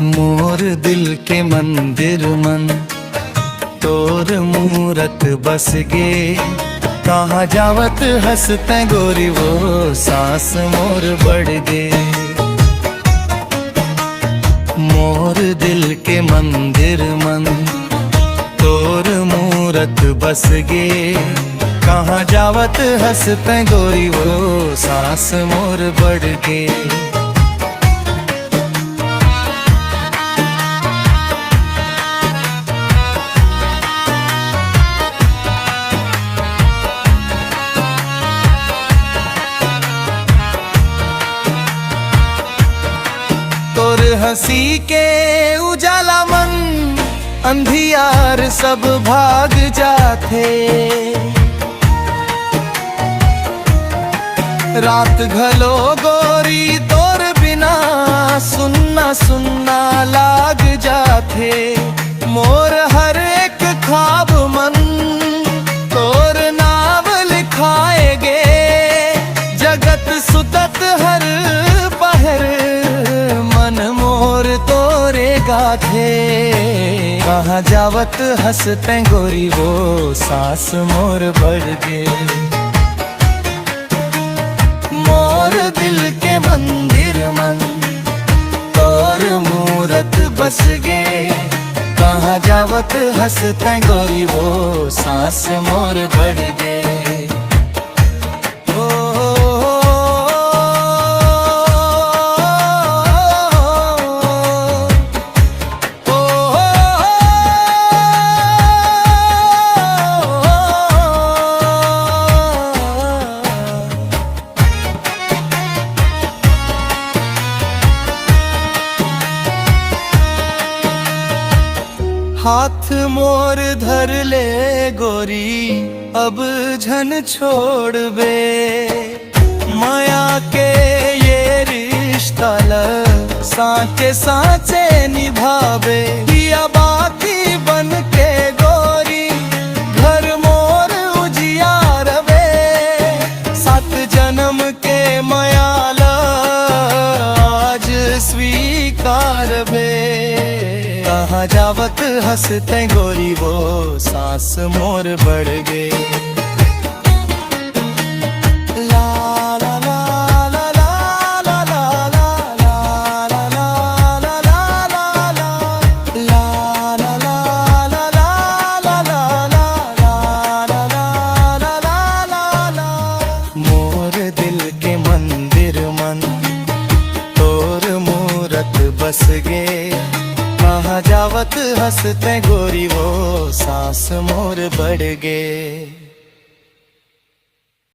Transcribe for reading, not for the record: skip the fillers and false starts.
मोर दिल के मंदिर मन तोर मूरत बस गे। कहाँ जावत हंसते गोरी वो सांस मोर बढ़ गे। मोर दिल के मंदिर मन तोर मूरत बस गे। कहाँ जावत हंसते गोरी वो सांस मोर बढ़ गे। तोर हंसी के उजाला मन अंधियार सब भाग जाते। रात घलो गोरी तोर बिना सुन्ना सुन्ना लाग जाते। मोर हर एक ख्वाब मन तोर नाम लिखाएगे। जगत सुतत हर पहर मन मोर तोरे गाथे। कहाँ जावत हंसते गोरी वो सांस मोर बढ़ गे। मोर दिल के मंदिर मन तोर मूरत बस गे। कहाँ जावत हंसते गोरी वो सांस मोर बढ़ गे। हाथ मोर धर ले गोरी अब झन छोड़ बे। माया के ये रिश्ता ल साँचे साँचे निभावे। दिया बाती बन के गोरी घर मोर उजियार बे। 7 जन्म के माया ल आज स्वीकार बे। कहाँ जावत हंसते गोरी वो सांस मोर बढ़ गे। ला ला ला ला ला ला ला ला ला ला ला ला ला ला। मोर दिल के मंदिर मन तोर मूरत बस गे। कहाँ जावत हंसते गोरी वो सांस मोर बढ़ गे।